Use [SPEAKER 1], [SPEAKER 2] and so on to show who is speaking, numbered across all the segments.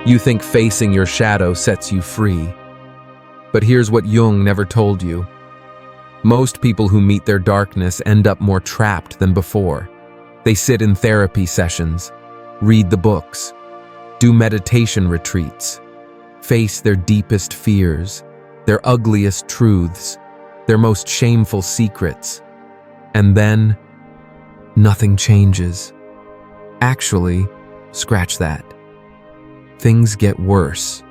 [SPEAKER 1] You think facing your shadow sets you free. But here's what Jung never told you. Most people who meet their darkness end up more trapped than before. They sit in therapy sessions, read the books, do meditation retreats, face their deepest fears, their ugliest truths, their most shameful secrets. And then, nothing changes. Actually, scratch that. Things get worse.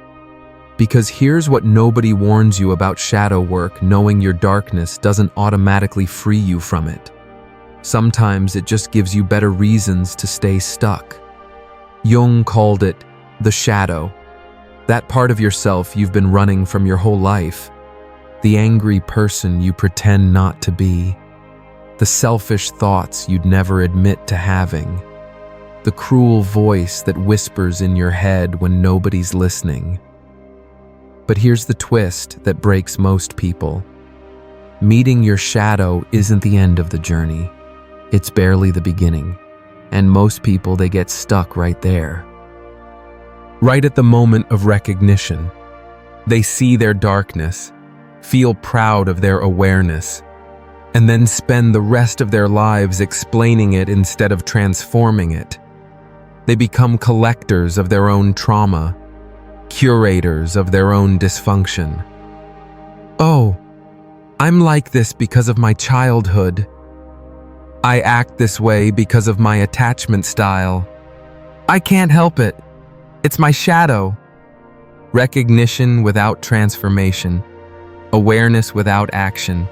[SPEAKER 1] Because here's what nobody warns you about shadow work: knowing your darkness doesn't automatically free you from it. Sometimes it just gives you better reasons to stay stuck. Jung called it the shadow. That part of yourself you've been running from your whole life. The angry person you pretend not to be. The selfish thoughts you'd never admit to having. The cruel voice that whispers in your head when nobody's listening. But here's the twist that breaks most people. Meeting your shadow isn't the end of the journey. It's barely the beginning. And most people, they get stuck right there. Right at the moment of recognition. They see their darkness, feel proud of their awareness, and then spend the rest of their lives explaining it instead of transforming it. They become collectors of their own trauma, curators of their own dysfunction. Oh, I'm like this because of my childhood. I act this way because of my attachment style. I can't help it. It's my shadow. Recognition without transformation. Awareness without action.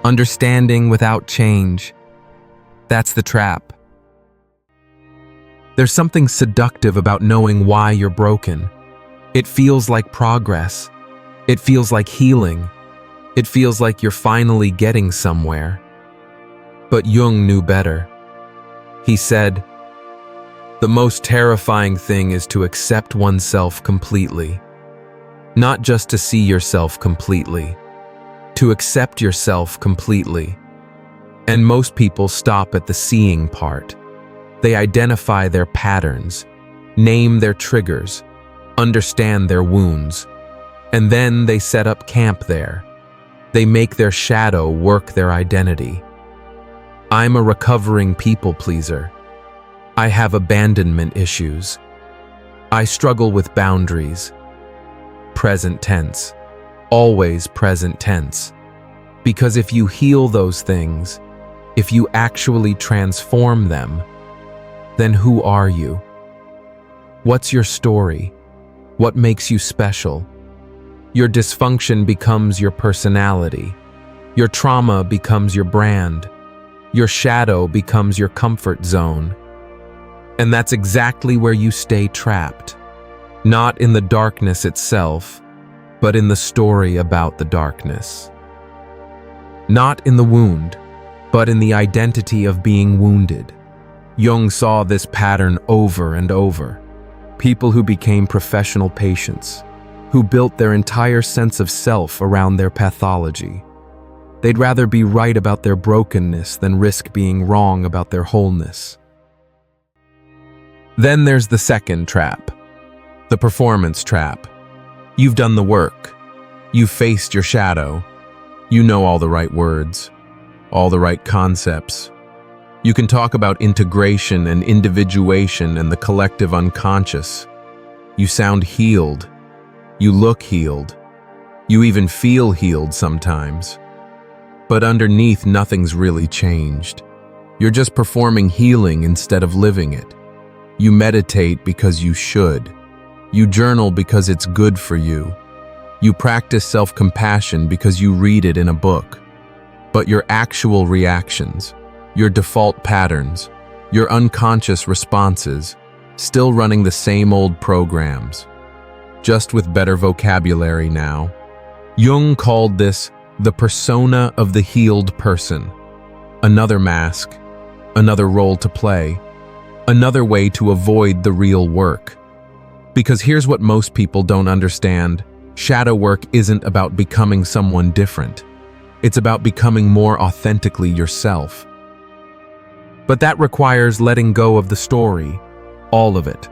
[SPEAKER 1] Understanding without change. That's the trap. There's something seductive about knowing why you're broken. It feels like progress. It feels like healing. It feels like you're finally getting somewhere. But Jung knew better. He said, "The most terrifying thing is to accept oneself completely. Not just to see yourself completely. To accept yourself completely." And most people stop at the seeing part. They identify their patterns, name their triggers, understand their wounds, and then they set up camp there. They make their shadow work their identity. I'm a recovering people pleaser. I have abandonment issues. I struggle with boundaries. Present tense. Always present tense. Because if you heal those things, if you actually transform them, then who are you? What's your story? What makes you special? Your dysfunction becomes your personality. Your trauma becomes your brand. Your shadow becomes your comfort zone. And that's exactly where you stay trapped. Not in the darkness itself, but in the story about the darkness. Not in the wound, but in the identity of being wounded. Jung saw this pattern over and over. People who became professional patients, who built their entire sense of self around their pathology. They'd rather be right about their brokenness than risk being wrong about their wholeness. Then there's the second trap, the performance trap. You've done the work. You've faced your shadow. You know all the right words, all the right concepts. You can talk about integration and individuation and the collective unconscious. You sound healed. You look healed. You even feel healed sometimes. But underneath, nothing's really changed. You're just performing healing instead of living it. You meditate because you should. You journal because it's good for you. You practice self-compassion because you read it in a book. But your actual reactions, your default patterns, your unconscious responses, still running the same old programs, just with better vocabulary now. Jung called this the persona of the healed person. Another mask, another role to play, another way to avoid the real work. Because here's what most people don't understand. Shadow work isn't about becoming someone different. It's about becoming more authentically yourself. But that requires letting go of the story, all of it.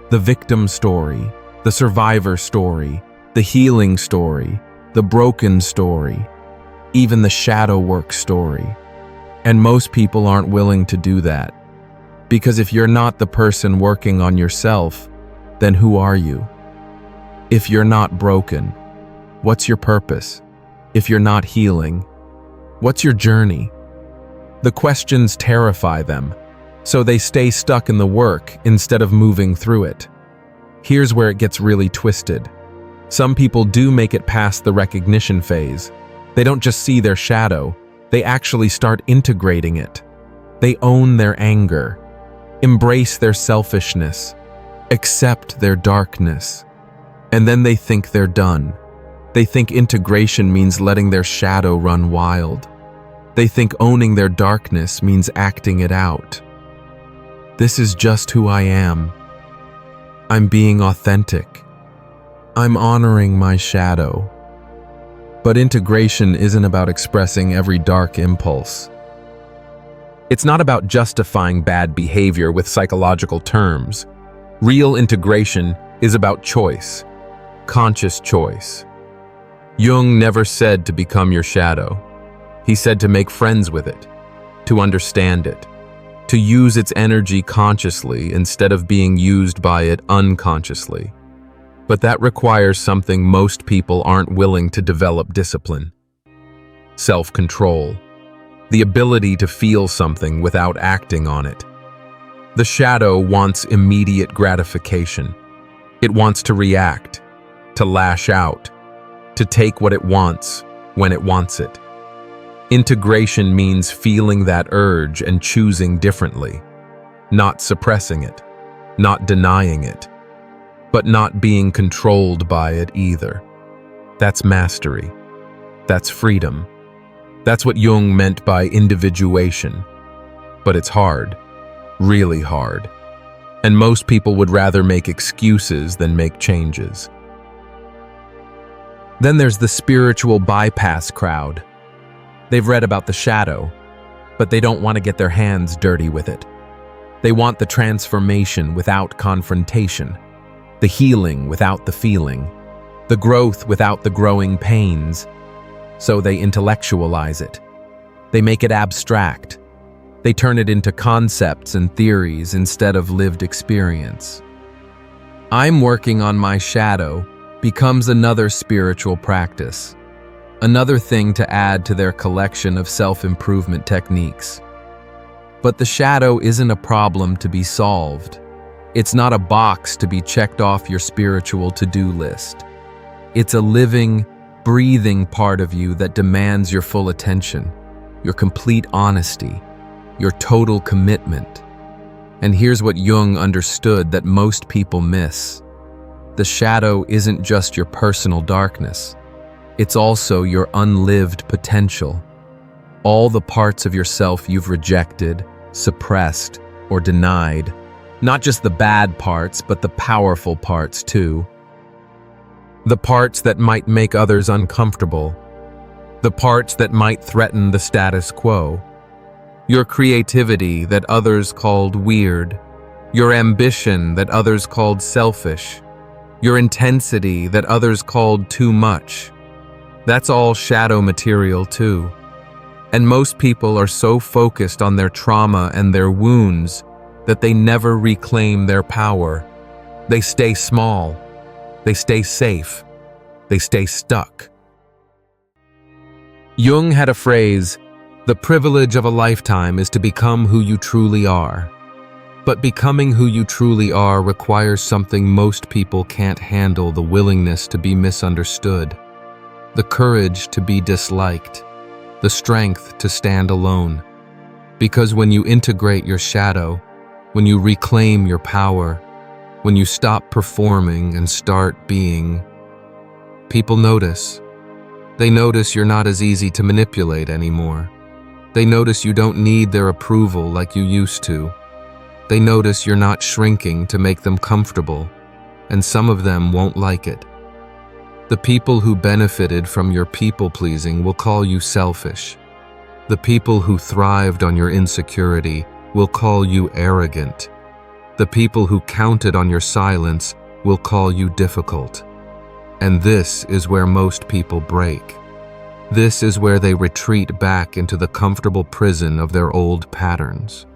[SPEAKER 1] The victim story, The survivor story, the healing story, the broken story, even the shadow work story. And most people aren't willing to do that. Because if you're not the person working on yourself, then who are you? If you're not broken, what's your purpose? If you're not healing, what's your journey? The questions terrify them, so they stay stuck in the work instead of moving through it. Here's where it gets really twisted. Some people do make it past the recognition phase. They don't just see their shadow, they actually start integrating it. They own their anger, embrace their selfishness, accept their darkness, and then they think they're done. They think integration means letting their shadow run wild. They think owning their darkness means acting it out. This is just who I am. I'm being authentic. I'm honoring my shadow. But integration isn't about expressing every dark impulse. It's not about justifying bad behavior with psychological terms. Real integration is about choice, conscious choice. Jung never said to become your shadow. He said to make friends with it, to understand it, to use its energy consciously instead of being used by it unconsciously. But that requires something most people aren't willing to develop: discipline, self-control, the ability to feel something without acting on it. The shadow wants immediate gratification. It wants to react, to lash out, to take what it wants when it wants it. Integration means feeling that urge and choosing differently, not suppressing it, not denying it, but not being controlled by it either. That's mastery. That's freedom. That's what Jung meant by individuation. But it's hard, really hard. And most people would rather make excuses than make changes. Then there's the spiritual bypass crowd. They've read about the shadow, but they don't want to get their hands dirty with it. They want the transformation without confrontation, the healing without the feeling, the growth without the growing pains. So they intellectualize it. They make it abstract. They turn it into concepts and theories instead of lived experience. I'm working on my shadow becomes another spiritual practice, another thing to add to their collection of self-improvement techniques. But the shadow isn't a problem to be solved. It's not a box to be checked off your spiritual to-do list. It's a living, breathing part of you that demands your full attention, your complete honesty, your total commitment. And here's what Jung understood that most people miss. The shadow isn't just your personal darkness. It's also your unlived potential. All the parts of yourself you've rejected, suppressed, or denied. Not just the bad parts, but the powerful parts too. The parts that might make others uncomfortable. The parts that might threaten the status quo. Your creativity that others called weird. Your ambition that others called selfish. Your intensity that others called too much. That's all shadow material too. And most people are so focused on their trauma and their wounds that they never reclaim their power. They stay small. They stay safe. They stay stuck. Jung had a phrase, "The privilege of a lifetime is to become who you truly are." But becoming who you truly are requires something most people can't handle: the willingness to be misunderstood, the courage to be disliked, the strength to stand alone. Because when you integrate your shadow, when you reclaim your power, when you stop performing and start being, people notice. They notice you're not as easy to manipulate anymore. They notice you don't need their approval like you used to. They notice you're not shrinking to make them comfortable, and some of them won't like it. The people who benefited from your people-pleasing will call you selfish. The people who thrived on your insecurity will call you arrogant. The people who counted on your silence will call you difficult. And this is where most people break. This is where they retreat back into the comfortable prison of their old patterns.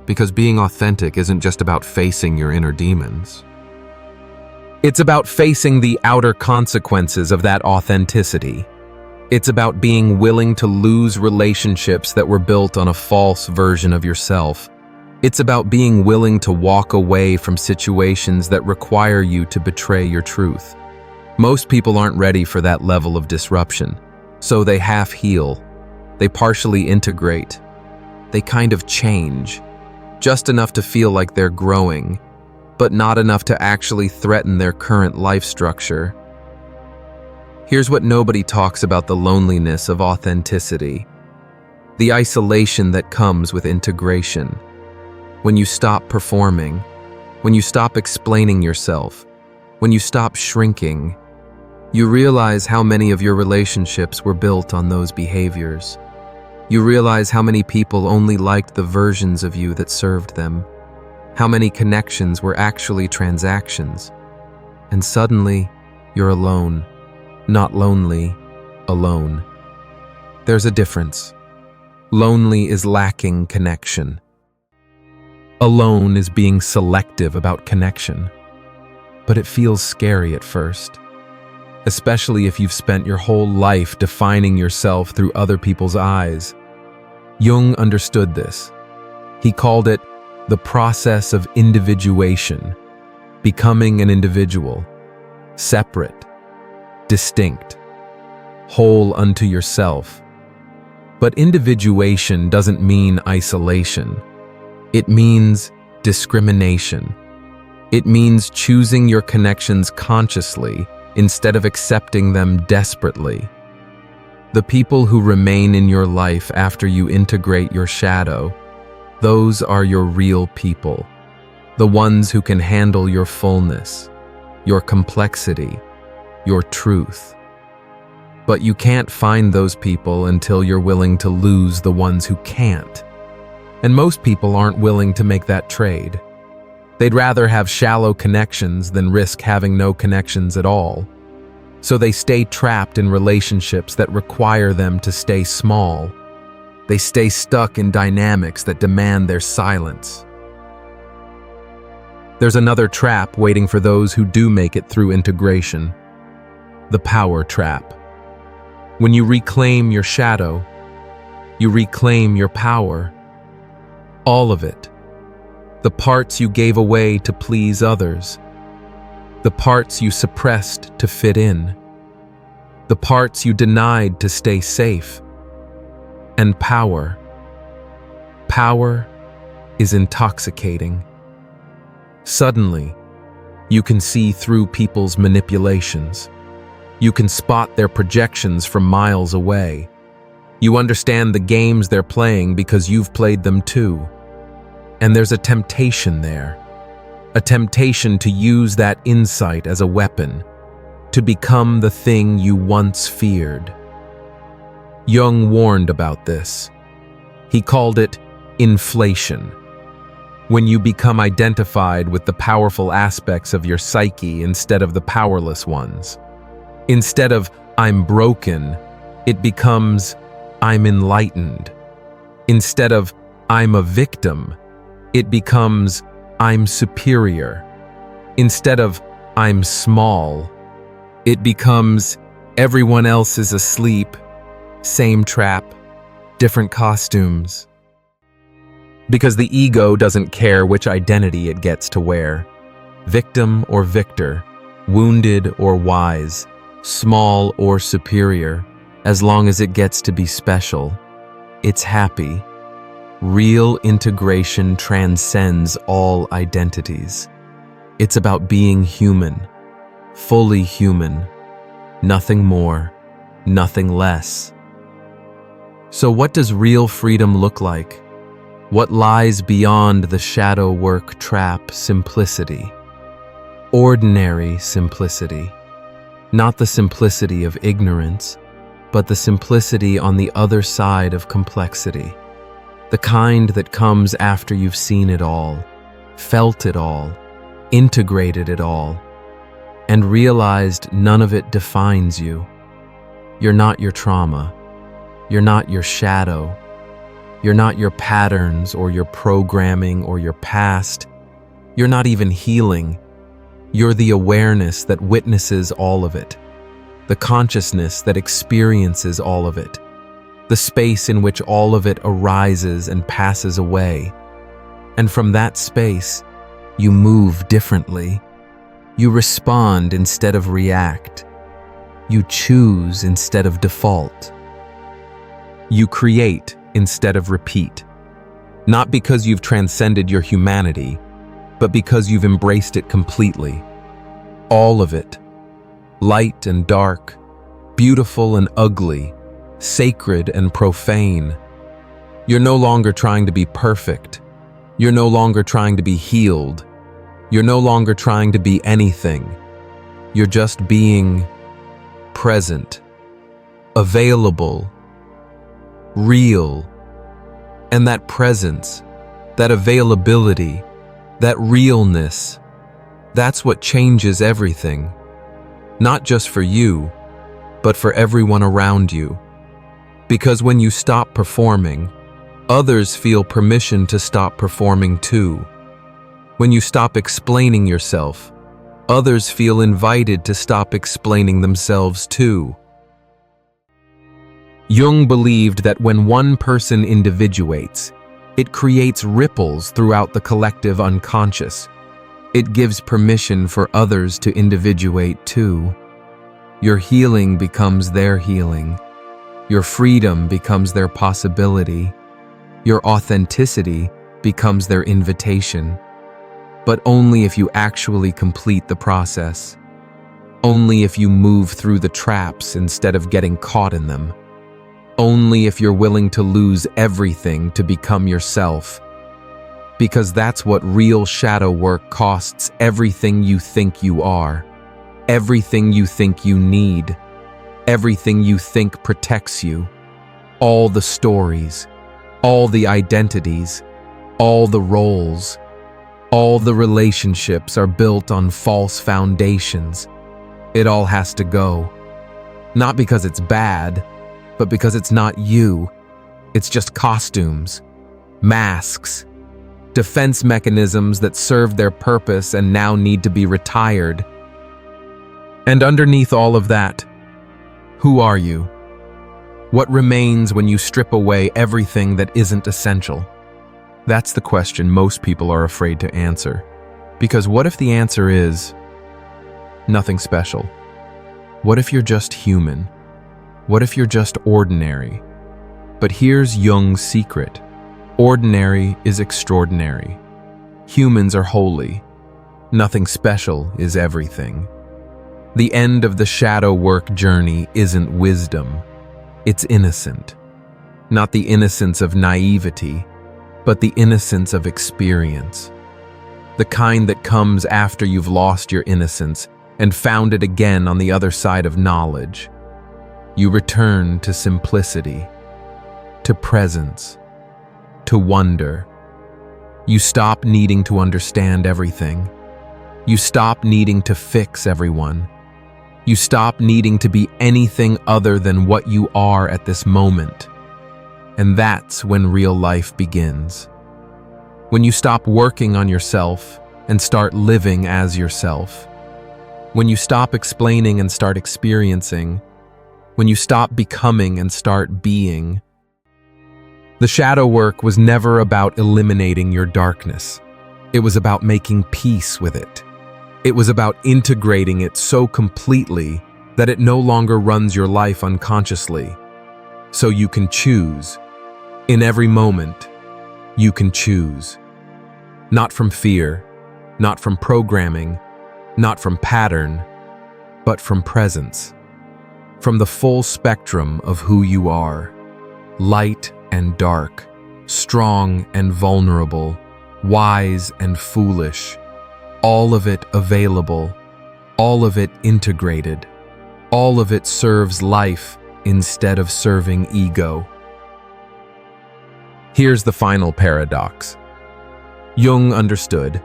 [SPEAKER 1] Because being authentic isn't just about facing your inner demons. It's about facing the outer consequences of that authenticity. It's about being willing to lose relationships that were built on a false version of yourself. It's about being willing to walk away from situations that require you to betray your truth. Most people aren't ready for that level of disruption, so they half heal. They partially integrate. They kind of change, just enough to feel like they're growing, but not enough to actually threaten their current life structure. Here's what nobody talks about: the loneliness of authenticity, the isolation that comes with integration. When you stop performing, when you stop explaining yourself, when you stop shrinking, you realize how many of your relationships were built on those behaviors. You realize how many people only liked the versions of you that served them, how many connections were actually transactions. And suddenly, you're alone. Not lonely, alone. There's a difference. Lonely is lacking connection. Alone is being selective about connection. But it feels scary at first, especially if you've spent your whole life defining yourself through other people's eyes. Jung understood this. He called it the process of individuation, becoming an individual, separate, distinct, whole unto yourself. But individuation doesn't mean isolation. It means discrimination. It means choosing your connections consciously instead of accepting them desperately. The people who remain in your life after you integrate your shadow, those are your real people. The ones who can handle your fullness, your complexity, your truth. But you can't find those people until you're willing to lose the ones who can't. And most people aren't willing to make that trade. They'd rather have shallow connections than risk having no connections at all. So they stay trapped in relationships that require them to stay small. They stay stuck in dynamics that demand their silence. There's another trap waiting for those who do make it through integration. The power trap. When you reclaim your shadow, you reclaim your power. All of it. The parts you gave away to please others. The parts you suppressed to fit in. The parts you denied to stay safe. And power. Power is intoxicating. Suddenly, you can see through people's manipulations. You can spot their projections from miles away. You understand the games they're playing because you've played them too. And there's a temptation there. A temptation to use that insight as a weapon, to become the thing you once feared. Jung warned about this. He called it inflation. When you become identified with the powerful aspects of your psyche instead of the powerless ones. Instead of "I'm broken," it becomes "I'm enlightened." Instead of "I'm a victim," it becomes "I'm superior." Instead of "I'm small," it becomes "everyone else is asleep." Same trap, different costumes. Because the ego doesn't care which identity it gets to wear. Victim or victor, wounded or wise, small or superior, as long as it gets to be special, it's happy. Real integration transcends all identities. It's about being human, fully human, nothing more, nothing less. So what does real freedom look like? What lies beyond the shadow work trap? Simplicity. Ordinary simplicity. Not the simplicity of ignorance, but the simplicity on the other side of complexity. The kind that comes after you've seen it all, felt it all, integrated it all, and realized none of it defines you. You're not your trauma. You're not your shadow. You're not your patterns or your programming or your past. You're not even healing. You're the awareness that witnesses all of it, the consciousness that experiences all of it, the space in which all of it arises and passes away. And from that space, you move differently. You respond instead of react. You choose instead of default. You create instead of repeat. Not because you've transcended your humanity, but because you've embraced it completely. All of it. Light and dark, beautiful and ugly, sacred and profane. You're no longer trying to be perfect. You're no longer trying to be healed. You're no longer trying to be anything. You're just being present, available, real. And that presence, that availability, that realness, that's what changes everything. Not just for you, but for everyone around you. Because when you stop performing, others feel permission to stop performing too. When you stop explaining yourself, others feel invited to stop explaining themselves too. Jung believed that when one person individuates, it creates ripples throughout the collective unconscious. It gives permission for others to individuate too. Your healing becomes their healing. Your freedom becomes their possibility. Your authenticity becomes their invitation. But only if you actually complete the process. Only if you move through the traps instead of getting caught in them. Only if you're willing to lose everything to become yourself. Because that's what real shadow work costs: everything you think you are, everything you think you need, everything you think protects you, all the stories, all the identities, all the roles, all the relationships are built on false foundations. It all has to go. Not because it's bad, but because it's not you. It's just costumes, masks, defense mechanisms that served their purpose and now need to be retired. And underneath all of that, who are you? What remains when you strip away everything that isn't essential? That's the question most people are afraid to answer. Because what if the answer is nothing special? What if you're just human? What if you're just ordinary? But here's Jung's secret. Ordinary is extraordinary. Humans are holy. Nothing special is everything. The end of the shadow work journey isn't wisdom. It's innocent. Not the innocence of naivety, but the innocence of experience. The kind that comes after you've lost your innocence and found it again on the other side of knowledge. You return to simplicity, to presence, to wonder. You stop needing to understand everything. You stop needing to fix everyone. You stop needing to be anything other than what you are at this moment. And that's when real life begins. When you stop working on yourself and start living as yourself. When you stop explaining and start experiencing. When you stop becoming and start being. The shadow work was never about eliminating your darkness. It was about making peace with it. It was about integrating it so completely that it no longer runs your life unconsciously. So you can choose. In every moment, you can choose. Not from fear, not from programming, not from pattern, but from presence. From the full spectrum of who you are. Light and dark, strong and vulnerable, wise and foolish. All of it available, all of it integrated, all of it serves life instead of serving ego. Here's the final paradox. Jung understood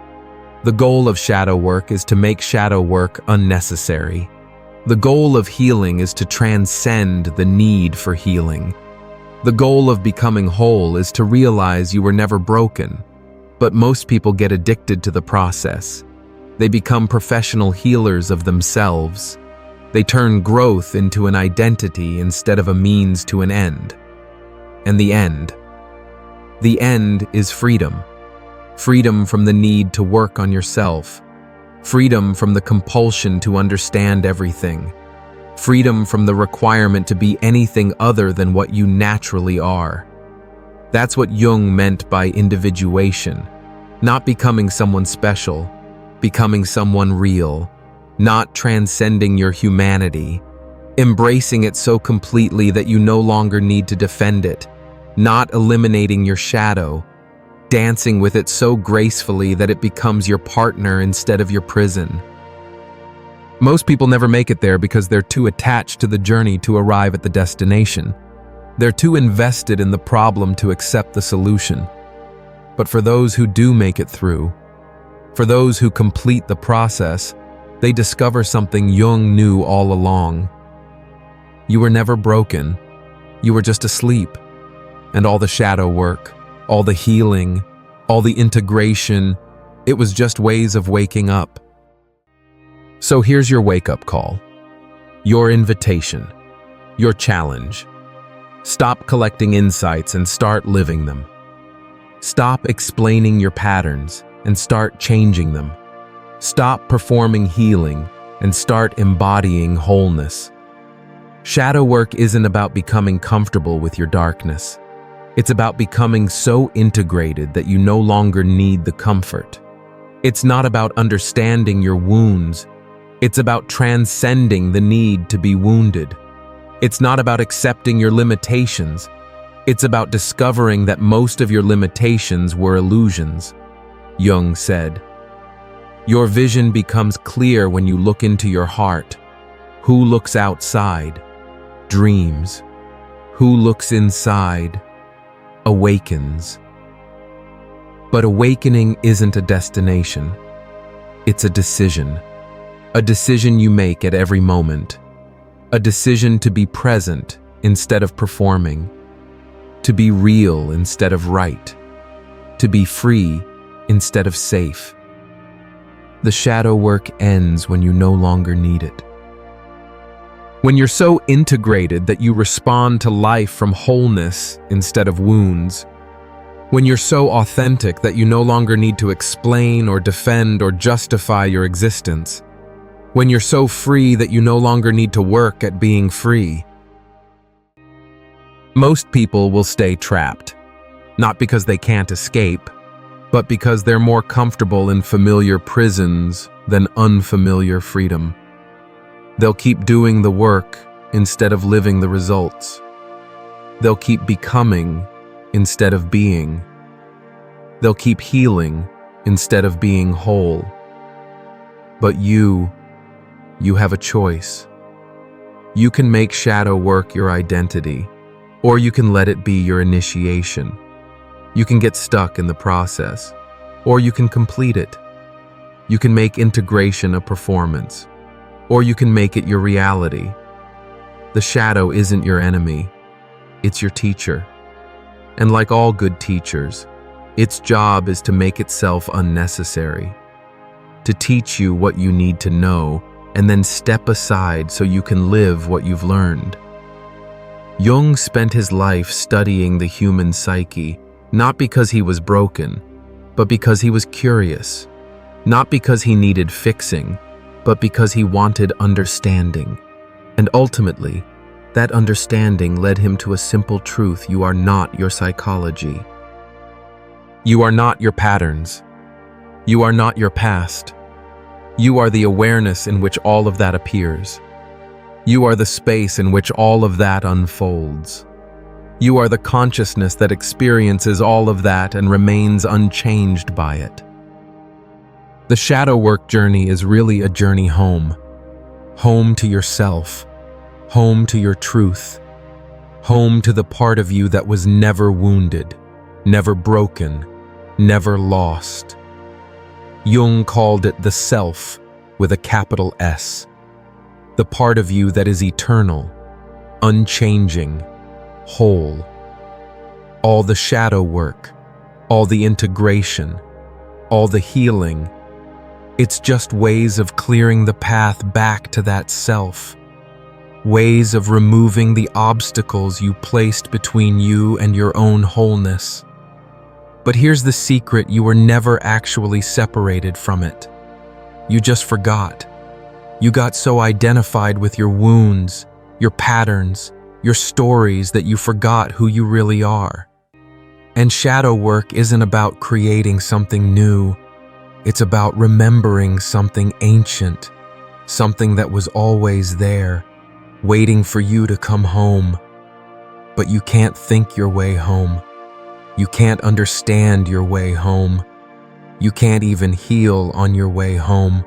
[SPEAKER 1] The goal of shadow work is to make shadow work unnecessary. The goal of healing is to transcend the need for healing. The goal of becoming whole is to realize you were never broken. But most people get addicted to the process. They become professional healers of themselves. They turn growth into an identity instead of a means to an end. And the end is freedom. Freedom from the need to work on yourself. Freedom from the compulsion to understand everything. Freedom from the requirement to be anything other than what you naturally are. That's what Jung meant by individuation. Not becoming someone special, becoming someone real. Not transcending your humanity. Embracing it so completely that you no longer need to defend it. Not eliminating your shadow. Dancing with it so gracefully that it becomes your partner instead of your prison. Most people never make it there because they're too attached to the journey to arrive at the destination. They're too invested in the problem to accept the solution. But for those who do make it through, for those who complete the process, they discover something Jung knew all along. You were never broken. You were just asleep. And all the shadow work, all the healing, all the integration, it was just ways of waking up. So here's your wake-up call. Your invitation. Your challenge. Stop collecting insights and start living them. Stop explaining your patterns and start changing them. Stop performing healing and start embodying wholeness. Shadow work isn't about becoming comfortable with your darkness. It's about becoming so integrated that you no longer need the comfort. It's not about understanding your wounds. It's about transcending the need to be wounded. It's not about accepting your limitations. It's about discovering that most of your limitations were illusions. Jung said, "Your vision becomes clear when you look into your heart. Who looks outside? Dreams. Who looks inside? Awakens." But awakening isn't a destination. It's a decision. A decision you make at every moment. A decision to be present instead of performing. To be real instead of right. To be free instead of safe. The shadow work ends when you no longer need it. When you're so integrated that you respond to life from wholeness instead of wounds. When you're so authentic that you no longer need to explain or defend or justify your existence. When you're so free that you no longer need to work at being free. Most people will stay trapped, not because they can't escape, but because they're more comfortable in familiar prisons than unfamiliar freedom. They'll keep doing the work instead of living the results. They'll keep becoming instead of being. They'll keep healing instead of being whole. But you have a choice. You can make shadow work your identity, or you can let it be your initiation. You can get stuck in the process, or you can complete it. You can make integration a performance, or you can make it your reality. The shadow isn't your enemy, it's your teacher. And like all good teachers, its job is to make itself unnecessary, to teach you what you need to know, and then step aside so you can live what you've learned. Jung spent his life studying the human psyche, not because he was broken, but because he was curious. Not because he needed fixing, but because he wanted understanding. And ultimately, that understanding led him to a simple truth: you are not your psychology. You are not your patterns. You are not your past. You are the awareness in which all of that appears. You are the space in which all of that unfolds. You are the consciousness that experiences all of that and remains unchanged by it. The shadow work journey is really a journey home. Home to yourself. Home to your truth. Home to the part of you that was never wounded, never broken, never lost. Jung called it the self with a capital S, the part of you that is eternal, unchanging, whole. All the shadow work, all the integration, all the healing, it's just ways of clearing the path back to that self, ways of removing the obstacles you placed between you and your own wholeness. But here's the secret: you were never actually separated from it. You just forgot. You got so identified with your wounds, your patterns, your stories that you forgot who you really are. And shadow work isn't about creating something new. It's about remembering something ancient, something that was always there, waiting for you to come home. But you can't think your way home. You can't understand your way home. You can't even heal on your way home.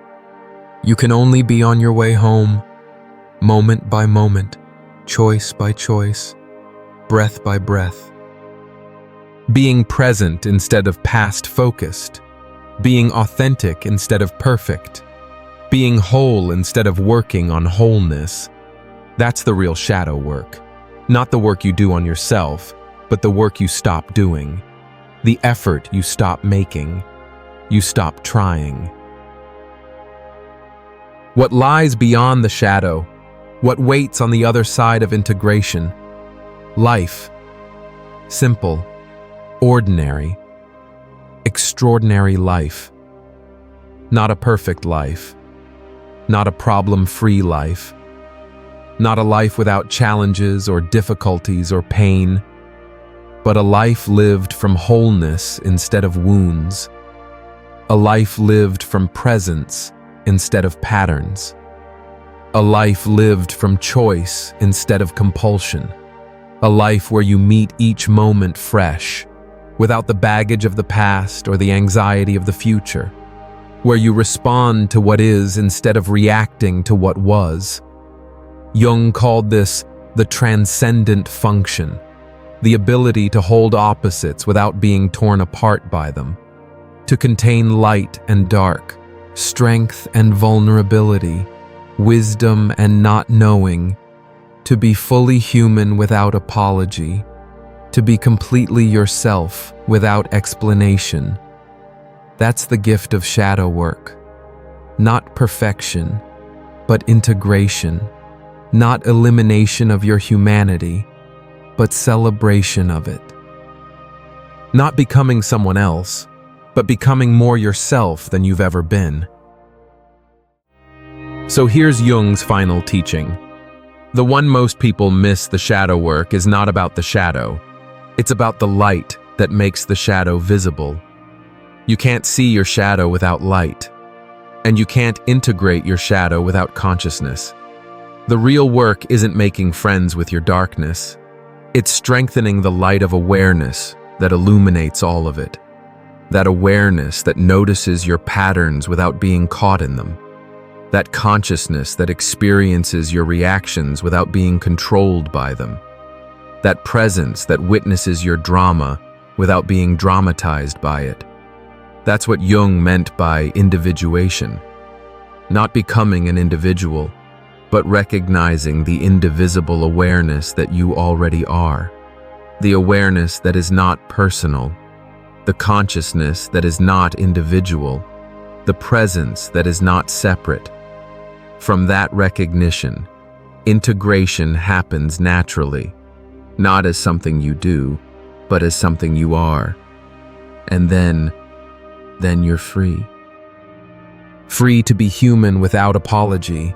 [SPEAKER 1] You can only be on your way home, moment by moment, choice by choice, breath by breath. Being present instead of past-focused, being authentic instead of perfect, being whole instead of working on wholeness. That's the real shadow work. Not the work you do on yourself, but the work you stop doing, the effort you stop making, you stop trying. What lies beyond the shadow, what waits on the other side of integration? Life. Simple, ordinary, extraordinary life. Not a perfect life, not a problem-free life, not a life without challenges or difficulties or pain, but a life lived from wholeness instead of wounds, a life lived from presence instead of patterns, a life lived from choice instead of compulsion, a life where you meet each moment fresh, without the baggage of the past or the anxiety of the future, where you respond to what is instead of reacting to what was. Jung called this the transcendent function, the ability to hold opposites without being torn apart by them, to contain light and dark, strength and vulnerability, wisdom and not knowing, to be fully human without apology, to be completely yourself without explanation. That's the gift of shadow work. Not perfection, but integration. Not elimination of your humanity, but celebration of it. Not becoming someone else, but becoming more yourself than you've ever been. So here's Jung's final teaching. The one most people miss the shadow work is not about the shadow. It's about the light that makes the shadow visible. You can't see your shadow without light, and you can't integrate your shadow without consciousness. The real work isn't making friends with your darkness. It's strengthening the light of awareness that illuminates all of it. That awareness that notices your patterns without being caught in them. That consciousness that experiences your reactions without being controlled by them. That presence that witnesses your drama without being dramatized by it. That's what Jung meant by individuation. Not becoming an individual, but recognizing the indivisible awareness that you already are. The awareness that is not personal. The consciousness that is not individual. The presence that is not separate. From that recognition, integration happens naturally, not as something you do, but as something you are. And then you're free. Free to be human without apology.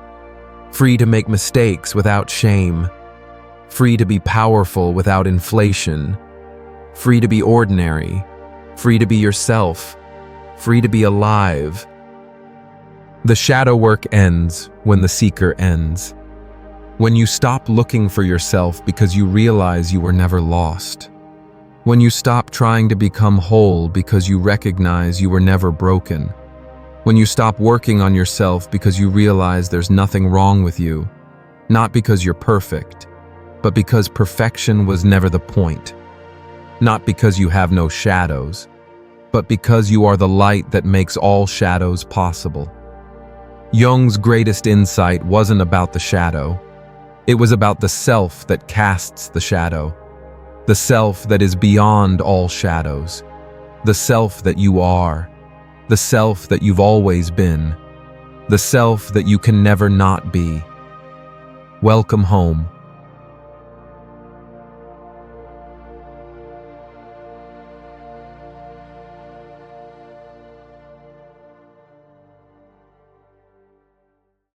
[SPEAKER 1] Free to make mistakes without shame. Free to be powerful without inflation. Free to be ordinary. Free to be yourself. Free to be alive. The shadow work ends when the seeker ends. When you stop looking for yourself because you realize you were never lost. When you stop trying to become whole because you recognize you were never broken. When you stop working on yourself because you realize there's nothing wrong with you. Not because you're perfect, but because perfection was never the point. Not because you have no shadows, but because you are the light that makes all shadows possible. Jung's greatest insight wasn't about the shadow. It was about the self that casts the shadow, the self that is beyond all shadows, the self that you are, the self that you've always been, the self that you can never not be. Welcome home.